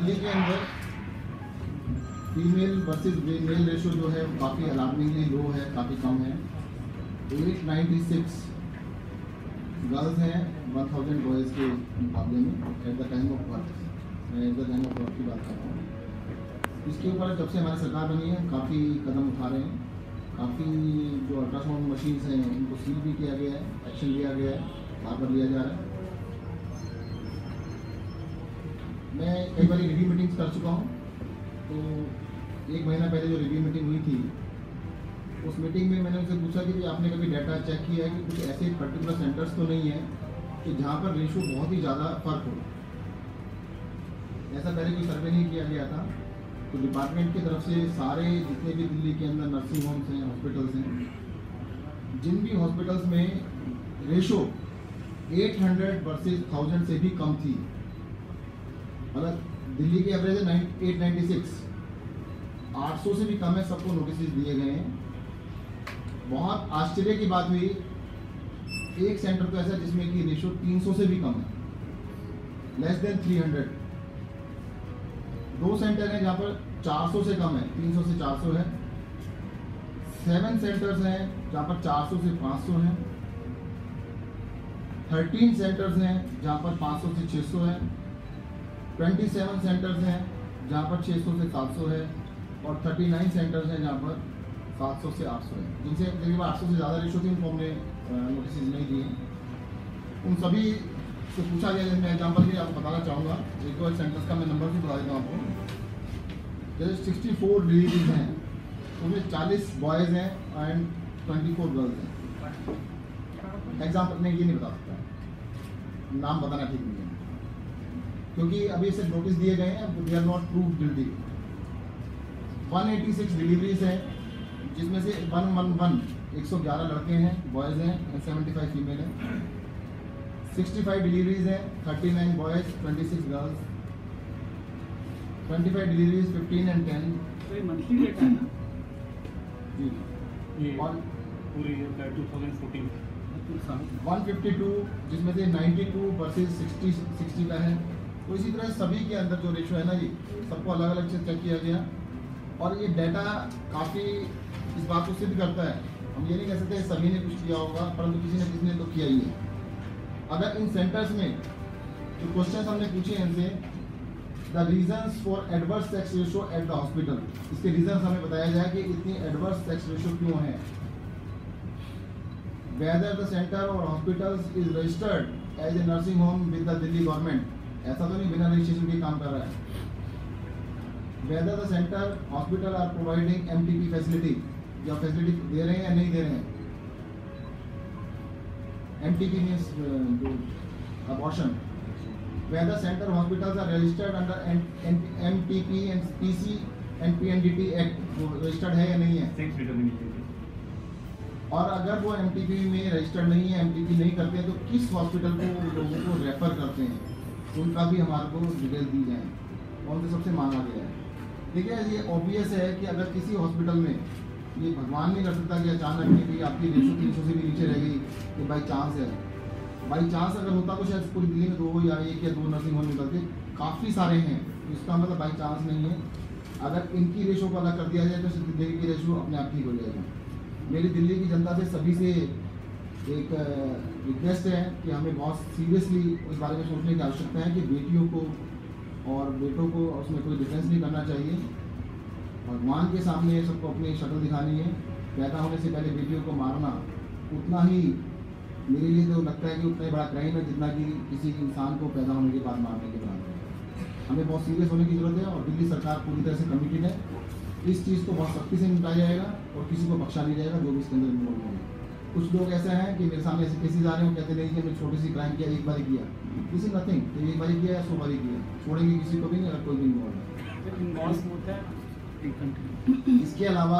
दिल्ली के अंदर female versus mail ratio जो है काफ़ी अलार्मिंगली लो है, काफ़ी कम है। 896 गर्ल्स हैं 1000 बॉयज़ के मुकाबले में at the time of birth. मैं at the time of birth की बात कर रहा हूँ। इसके ऊपर जब से हमारी सरकार बनी है काफ़ी कदम उठा रहे हैं। काफ़ी जो अल्ट्रासाउंड मशीन्स हैं उनको सील भी किया गया है, एक्शन लिया गया है, बार लिया जा रहा है। मैं कई बार रिव्यू मीटिंग्स कर चुका हूँ। तो 1 महीना पहले जो रिव्यू मीटिंग हुई थी उस मीटिंग में मैंने उनसे पूछा कि आपने कभी डाटा चेक किया है कि कुछ ऐसे पर्टिकुलर सेंटर्स तो नहीं है कि जहाँ पर रेशो बहुत ही ज़्यादा फर्क हो। ऐसा पहले कोई सर्वे नहीं किया गया था। तो डिपार्टमेंट की तरफ से सारे जितने भी दिल्ली के अंदर नर्सिंग होम्स हैं, हॉस्पिटल्स हैं, जिन भी हॉस्पिटल्स में रेशो 800 वर्सेस 1000 से भी कम थी, मतलब दिल्ली की एवरेज है 896, 800 से भी कम है, सबको नोटिस दिए गए हैं। बहुत आश्चर्य की बात हुई, एक सेंटर तो ऐसा जिसमें कि रेशो 300 से भी कम है, लेस देन 300। 2 सेंटर हैं जहाँ पर 400 से कम है, 300 से 400 है। 7 सेंटर्स हैं जहाँ पर 400 से 500 हैं। 13 सेंटर्स हैं जहाँ पर 500 से 600 है। 27 सेंटर्स हैं जहाँ पर 600 से 700 है और 39 सेंटर्स हैं जहाँ पर 700 से 800 है। जिनसे तकरीबन 800 से ज़्यादा रेशो थी उनको हमने नोटिस नहीं दिए। उन सभी से पूछा गया, मैं एग्जाम्पल भी आपको बताना चाहूँगा। एक दो सेंटर्स का मैं नंबर भी बता देता हूँ आपको। जैसे 64 डिलीवरीज हैं, उसमें 40 बॉयज़ हैं एंड 24 गर्ल्स हैं। एग्जाम्पल नहीं, ये नहीं बता सकता, नाम बताना ठीक नहीं है क्योंकि अभी सिर्फ नोटिस दिए गए हैं, they are not prove guilty. 186 deliveries हैं जिसमें से 111 लड़के हैं, बॉयज़ हैं, 75 फीमेल हैं। 65 डिलीवरीज हैं, 39 बॉयज़, 26 गर्ल्स। 25 deliveries, 15 and 10। तो ये मंथली डेटा है ना जी। और पूरी 2014 152 जिसमें से 92 वर्सेस 60 का है। तो इसी तरह सभी के अंदर जो रेशो है ना जी, सबको अलग अलग से चेक किया गया और ये डाटा काफ़ी इस बात को सिद्ध करता है। हम ये नहीं कह सकते सभी ने कुछ किया होगा, परंतु किसी ने तो किया ही है। अगर इन सेंटर्स में जो क्वेश्चन हमने पूछे हैं इनसे, the reasons for adverse sex ratio at the hospital, इसके रीजन्स हमें बताया जाए कि इतनी एडवर्स सेक्स रेशो क्यों है। वेदर द सेंटर और hospitals is registered as a nursing home with the Delhi government, ऐसा तो नहीं बिना रजिस्ट्रेशन के काम कर रहा है। Whether the center hospital are providing MTP facility, या फैसिलिटी दे रहे हैं या नहीं दे रहे हैं। MTP means abortion. Whether center hospitals are registered under MTP and PC and PNDT act, registered है या नहीं है। और अगर वो एमटीपी में रजिस्टर्ड नहीं है, एमटीपी नहीं करते हैं, तो किस हॉस्पिटल को लोगों को रेफर करते हैं, उनका भी हमारे को डिटेल दी जाए, कौन से सबसे मांगा गया है। देखिए ये ऑब्वियस है कि अगर किसी हॉस्पिटल में, ये भगवान नहीं कर सकता कि अचानक कि आपकी रेशो 300 से भी नीचे रह गई, तो बाई चांस है। बाई चांस अगर होता तो शायद पूरी दिल्ली में 2 या 1 या 2 नर्सिंग होम निकलते, काफ़ी सारे हैं, तो इसका मतलब बाई चांस नहीं है। अगर इनकी रेशो को अलग कर दिया जाए तो दिल्ली की रेशो अपने आप ठीक हो जाएगी। मेरी दिल्ली की जनता से सभी से एक रिक्वेस्ट है कि हमें बहुत सीरियसली उस बारे में सोचने की आवश्यकता है कि बेटियों को और बेटों को उसमें कोई डिफरेंस नहीं करना चाहिए। भगवान के सामने सबको अपनी शक्ल दिखानी है। पैदा होने से पहले बेटियों को मारना उतना ही मेरे लिए तो लगता है कि उतना ही बड़ा क्राइम है जितना कि किसी इंसान को पैदा होने के बाद मारने के बाद। हमें बहुत सीरियस होने की ज़रूरत है और दिल्ली सरकार पूरी तरह से कमिटेड है। इस चीज़ को बहुत सख्ती से निपटाया जाएगा और किसी को बख्शा नहीं जाएगा जो भी इसके अंदर इन्वॉल्व होगा। कुछ लोग ऐसे हैं कि मेरे सामने ऐसे केसेज आ रहे हैं, कहते नहीं कि हमने छोटी सी क्राइम किया, एक बार किया, किसी नथिंग, तो एक बार किया या 100 बार किया, छोड़ेंगे किसी को भी नहीं अगर कोई भी इन्वॉल्व है। इसके अलावा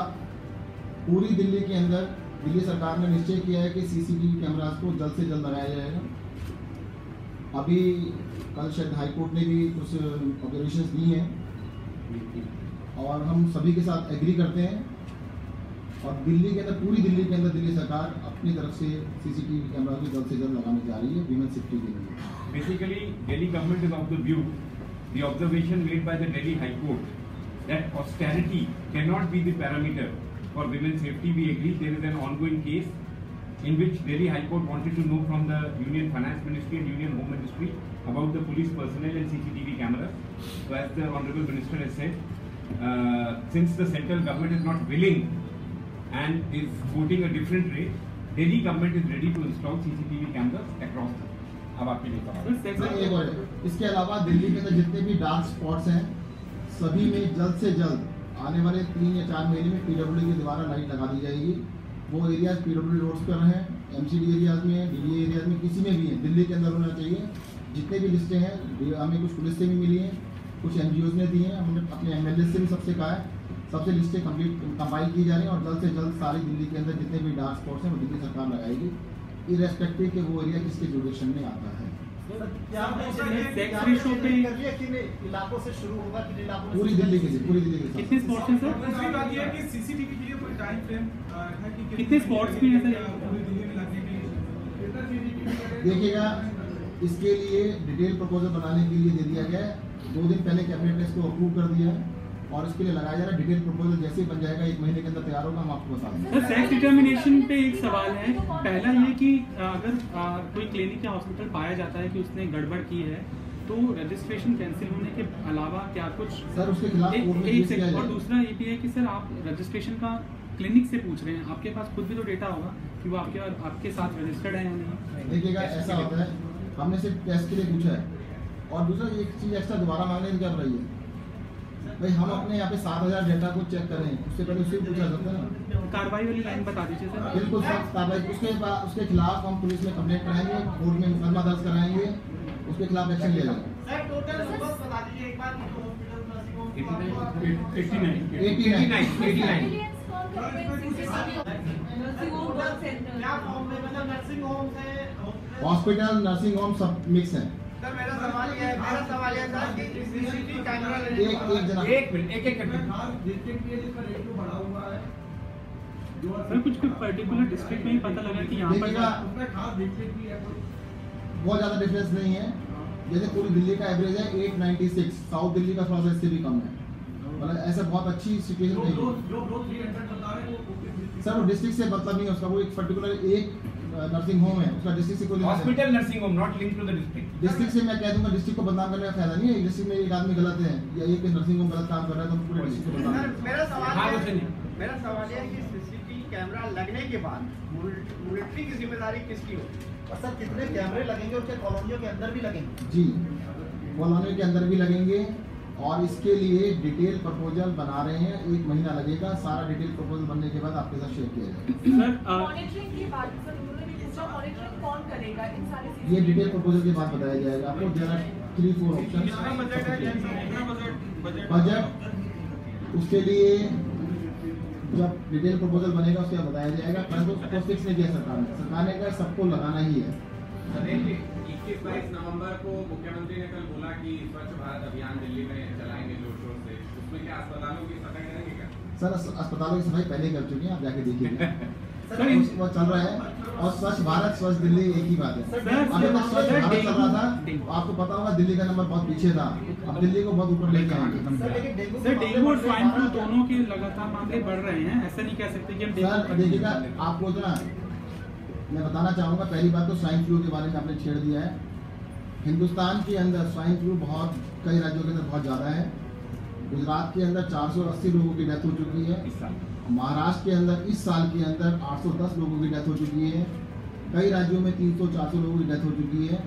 पूरी दिल्ली के अंदर दिल्ली सरकार ने निश्चय किया है कि सीसीटीवी कैमरास को जल्द से जल्द लगाया जाएगा। अभी कल शायद हाईकोर्ट ने भी कुछ ऑब्जर्वेशंस दी हैं और हम सभी के साथ एग्री करते हैं। और दिल्ली के अंदर, पूरी दिल्ली के अंदर दिल्ली सरकार अपनी तरफ से सीसीटीवी कैमरा भी जल्द से जल्द लगाने जा रही है ह्यूमन सेफ्टी के लिए। Basically Delhi government is of the view the observation made by the Delhi High Court that austerity cannot be the parameter for women's safety. We agree there is an ongoing case in which Delhi High Court wanted to know from the Union Finance Ministry and Union Home Ministry about the police personnel and CCTV cameras. So as the Honorable Minister has said, since the central government is not willing and is quoting a different rate, Delhi government is ready to install CCTV cameras across the. अब आपके लिए सवाल। इसके अलावा दिल्ली के अंदर जितने भी डार्क स्पॉट्स हैं सभी में जल्द से जल्द आने वाले 3 या 4 महीने में PWD के द्वारा लाइट लगा दी जाएगी। वो एरियाज PWD रोड्स पर हैं, MCD एरियाज में, DDA एरियाज में, किसी में भी हैं, दिल्ली के अंदर होना चाहिए। जितने भी लिस्टें हैं हमें कुछ पुलिस से भी मिली हैं, कुछ NGOs ने दी हैं, हमने अपने MLA से भी सबसे कहा है, सबसे लिस्टें कंपाइल की जा रही हैं और जल्द से जल्द सारी दिल्ली के अंदर जितने भी डार्क स्पॉट्स हैं वो दिल्ली सरकार लगाएगी, इरेस्पेक्टिव कि वो एरिया किसके जुडिशन में आता है। पूरी दिल्ली के कितने स्पॉट्स हैं सर? दूसरी बात ये है कि सीसीटीवी के लिए कोई टाइम फ्रेम है कि कितने स्पॉट्स भी हैं सर पूरी दिल्ली में लगने के लिए? देखिएगा, इसके लिए डिटेल प्रपोजल बनाने के लिए दे दिया गया है। 2 दिन पहले कैबिनेट ने इसको अप्रूव कर दिया है और इसके लिए लगाया जा रहा है। डिटेल प्रपोजल जैसे ही बन जाएगा 1 महीने के अंदर तैयार होगा, हम आपको बता देंगे। सर सेक्स डिटर्मिनेशन पे एक सवाल है। पहला ये कि अगर कोई क्लिनिक या हॉस्पिटल पाया जाता है कि उसने गड़बड़ की है तो रजिस्ट्रेशन कैंसिल होने के अलावा क्या कुछ सर उसके खिलाफ और दूसरा ये भी है कि सर आप रजिस्ट्रेशन का क्लिनिक से पूछ रहे हैं, आपके पास खुद भी तो डेटा होगा कि वो आपके साथ रजिस्टर्ड है या नहीं। देखिएगा, ऐसा होता है, हमने सिर्फ टेस्ट के लिए पूछा है और दूसरा एक चीज़ एक्स्ट्रा दोबारा मांगने की क्या रही है भाई, हम अपने यहाँ पे 7000 डेटा को चेक करें, उससे पहले उससे पूछा जाता है ना। कार्रवाई वाली लाइन बता दीजिए सर। बिल्कुल सर, कार्रवाई उसके खिलाफ हम पुलिस में कंप्लेंट कराएंगे, कोर्ट में मुकदमा दर्ज कराएंगे, उसके खिलाफ एक्शन लिया जाएगा। हॉस्पिटल, नर्सिंग होम सब मिक्स हैं। सर मेरा सवाल ये है सर कि सीसीटीवी कैमरा एक मिनट सर कुछ पर्टिकुलर डिस्ट्रिक्ट में ही पता लगा कि यहाँ पर बहुत ज़्यादा डिफरेंस नहीं है। जैसे पूरी दिल्ली का एवरेज है 896, साउथ दिल्ली का थोड़ा सा इससे भी कम है, मतलब ऐसा बहुत अच्छी सिचुएशन नहीं है सर। वो डिस्ट्रिक्ट से मतलब नहीं है उसका, वो एक पर्टिकुलर एक नर्सिंग होम है, उसका डिस्ट्रिक्ट से कोई hospital nursing home not linked to the district. District से मैं कह दूंगा, डिस्ट्रिक्ट को बदनाम करने का फायदा नहीं है। डिस्ट्रिक्ट में एक आदमी गलत है या एक नर्सिंग होम गलत काम कर रहा है तो हम पूरे डिस्ट्रिक्ट को बदनाम। मेरा सवाल है कि सीसीटीवी कैमरा लगने के बाद मॉनिटरिंग की जिम्मेदारी किसकी होगी? और सर कितने कैमरे लगेंगे और क्या कॉलोनियों के अंदर भी लगेंगे? जी, कॉलोनियों के अंदर भी लगेंगे और इसके लिए डिटेल प्रपोजल बना रहे हैं। 1 महीना लगेगा, सारा डिटेल प्रपोजल बनने के बाद आपके साथ शेयर किया जाएगा। मॉनिटरिंग की बात सर उन्होंने भी पूछा, मॉनिटरिंग कौन करेगा इन सारे? ये डिटेल प्रपोजल के बाद बताया जाएगा आपको। There are 3-4 options. बजट उसके लिए जब डिटेल प्रपोजल बनेगा उसके बाद बताया जाएगा। परंतु उसको फिक्स नहीं किया सरकार ने कहा सबको लगाना ही है। 21-22 नवंबर को मुख्यमंत्री ने कल बोला कि स्वच्छ भारत अभियान दिल्ली में चलाएंगे जोर शोर से, उसमें क्या अस्पतालों की सफाई करेंगे क्या? सर अस्पतालों की सफाई पहले कर चुके हैं, आप जाके देखिएगा। वो चल रहा है और स्वच्छ भारत स्वच्छ दिल्ली एक ही बात है। अभी तक स्वच्छ भारत चल रहा था, आपको पता होगा दिल्ली का नंबर बहुत पीछे था, अब दिल्ली को बहुत ऊपर लेके आएंगे। सर डेंगू और स्वाइन फ्लू दोनों के लगातार मामले बढ़ रहे हैं, ऐसा नहीं कह सकते कि हम सर देखिएगा, आपको जो ना मैं बताना चाहूँगा, पहली बात तो स्वाइन फ्लू के बारे में आपने छेड़ दिया है। हिंदुस्तान के अंदर स्वाइन फ्लू बहुत कई राज्यों के अंदर बहुत ज़्यादा है। गुजरात के अंदर 480 लोगों की डेथ हो चुकी है। महाराष्ट्र के अंदर इस साल के अंदर 810 लोगों की डेथ हो चुकी है। कई राज्यों में 300-400 लोगों की डेथ हो चुकी है।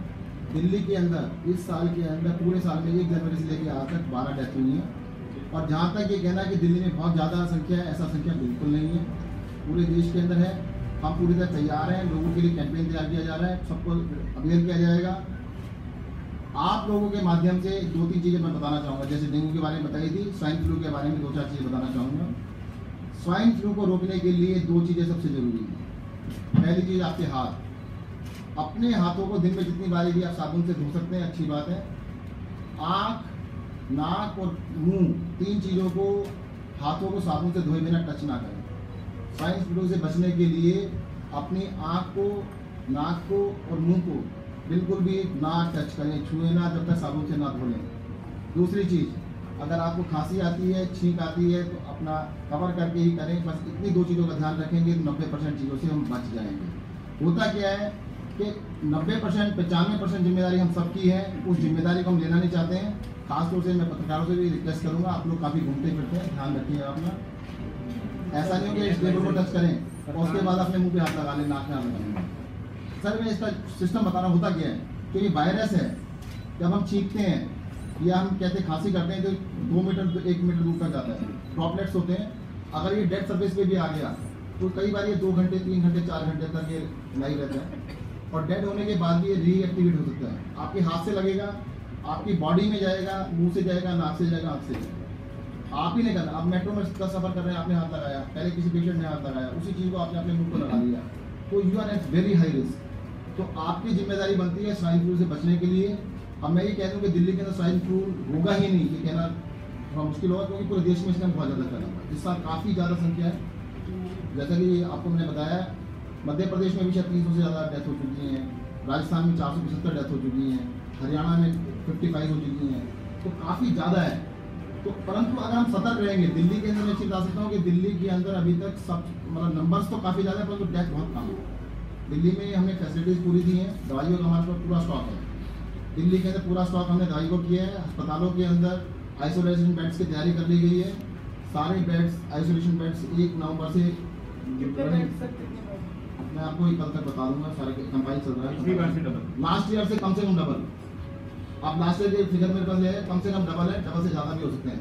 दिल्ली के अंदर इस साल के अंदर पूरे साल में 1 जनवरी से लेकर आज तक 12 डेथ हुई हैं। और जहाँ तक ये कहना है कि दिल्ली में बहुत ज़्यादा संख्या है, ऐसा संख्या बिल्कुल नहीं है, पूरे देश के अंदर है। हम पूरी तरह तैयार हैं, लोगों के लिए कैंपेन तैयार किया जा रहा है, सबको अवेयर किया जाएगा। आप लोगों के माध्यम से 2-3 चीज़ें मैं बताना चाहूँगा। जैसे डेंगू के बारे में बताई थी, स्वाइन फ्लू के बारे में 2-4 चीज़ें बताना चाहूँगा। स्वाइन फ्लू को रोकने के लिए 2 चीज़ें सबसे ज़रूरी हैं। पहली चीज़ आपके हाथ, अपने हाथों को दिन में जितनी बारी भी आप साबुन से धो सकते हैं, अच्छी बात है। आँख, नाक और मुंह, 3 चीज़ों को हाथों को साबुन से धोए बिना टच ना करें। स्वाइन फ्लू से बचने के लिए अपनी आँख को, नाक को और मुंह को बिल्कुल भी ना टच करें, छुए ना, जब तक साबुन से ना धो लें। दूसरी चीज़, अगर आपको खांसी आती है, छींक आती है, तो अपना कवर करके ही करें। बस इतनी 2 चीज़ों का ध्यान रखेंगे तो 90% चीज़ों से हम बच जाएंगे। होता क्या है कि 90% 95% जिम्मेदारी हम सबकी है, उस जिम्मेदारी को हम लेना नहीं चाहते हैं। खासतौर से मैं पत्रकारों से भी रिक्वेस्ट करूँगा, आप लोग काफ़ी घूमते फिरते हैं, ध्यान रखिएगा अपना। ऐसा नहीं हो कि इस टेबल को टच करें और उसके बाद अपने मुँह पे हाथ लगा लें, नाक में हाथ लगा लें। सर मैं इसका सिस्टम बता रहा हूँ, होता क्या है कि ये वायरस है, जब हम छींकते हैं या हम कहते हैं खांसी करते हैं तो 2 मीटर 1 मीटर दूर तक जाता है, ड्रॉपलेट्स होते हैं। अगर ये डेड सर्फेस पे भी आ गया तो कई बार ये 2 घंटे 3 घंटे 4 घंटे तक ये लाइव रहता है, और डेड होने के बाद भी ये रीएक्टिवेट हो सकता है। आपके हाथ से लगेगा, आपकी बॉडी में जाएगा, मुंह से जाएगा, नाक से जाएगा, आँख से जाएगा। आप ही नहीं करना। आप मेट्रो में सफर कर रहे हैं, आपने हाथ लगाया, पहले किसी पेशेंट ने हाथ लगाया, उसी चीज़ को आपने अपने मुंह को लगा लिया, तो you are at very high risk. तो आपकी जिम्मेदारी बनती है स्वाइन फ्लू से बचने के लिए। अब मैं ये कह दूँ कि दिल्ली के अंदर स्वाइन फ्लू होगा ही नहीं, ये कहना थोड़ा मुश्किल होगा, क्योंकि पूरे देश में इसका बहुत ज़्यादा फैला हुआ है। इस साल काफ़ी ज़्यादा संख्या है, जैसा कि आपको मैंने बताया। मध्य प्रदेश में भी शायद 300 से ज़्यादा डेथ हो चुकी हैं, राजस्थान में 475 डेथ हो चुकी हैं, हरियाणा में 55 हो चुकी हैं, तो काफ़ी ज़्यादा है। तो परंतु अगर हम सतर्क रहेंगे, दिल्ली के अंदर मैं चीज़ बता सकता हूँ कि दिल्ली के अंदर अभी तक सब मतलब नंबर्स तो काफ़ी ज़्यादा है, परंतु डेथ बहुत कम है। दिल्ली में हमने फैसिलिटीज़ पूरी दी हैं, दवाइयों का हमारे पास पूरा स्टॉक है। दिल्ली के अंदर पूरा स्टॉक हमने दवाई को किया है। अस्पतालों के अंदर आइसोलेशन बेड्स की तैयारी कर ली गई है। सारे बेड्स, आइसोलेशन बेड्स 1 नवंबर से मैं आपको कल तक बता दूंगा, सारे कंपाइल चल रहा है। लास्ट ईयर से कम डबल। आप लास्ट ईयर के फिगर मेरे पास है, कम से कम डबल है, डबल से ज़्यादा भी हो सकते हैं।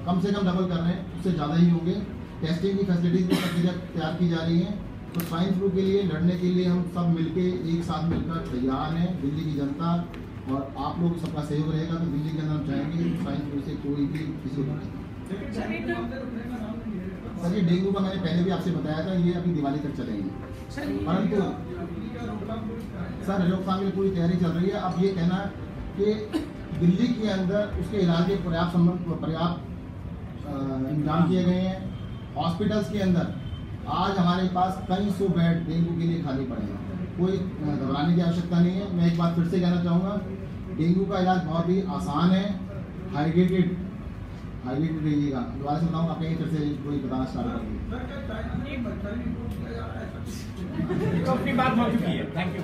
कम से कम डबल कर रहे हैं, उससे ज़्यादा ही होंगे। टेस्टिंग की फैसिलिटीज भी सब चीज़ें तैयार की जा रही हैं। तो स्वाइन फ्लू के लिए लड़ने के लिए हम सब मिलके एक साथ मिलकर तैयार हैं, दिल्ली की जनता और आप लोग सबका सहयोग रहेगा तो दिल्ली के अंदर हम चाहेंगे स्वाइन फ्लू से कोई भी किसी को नहीं। सर ये डेंगू का मैंने पहले भी आपसे बताया था, ये अभी दिवाली तक चलेंगे, परंतु सर रोकथाम की पूरी तैयारी चल रही है। अब ये कहना कि दिल्ली के अंदर उसके इलाज के पर्याप्त इंतजाम किए गए हैं। हॉस्पिटल्स के अंदर आज हमारे पास कई 100 बेड डेंगू के लिए खाली पड़े हैं, कोई घबराने की आवश्यकता नहीं है। मैं एक बात फिर से कहना चाहूँगा, डेंगू का इलाज बहुत ही आसान है, हाइड्रेटेड रहिएगा। दोबारा से बताऊँ, आप कहीं फिर से कोई बताना स्टार्ट कर तो अपनी बात हो चुकी है। Thank you.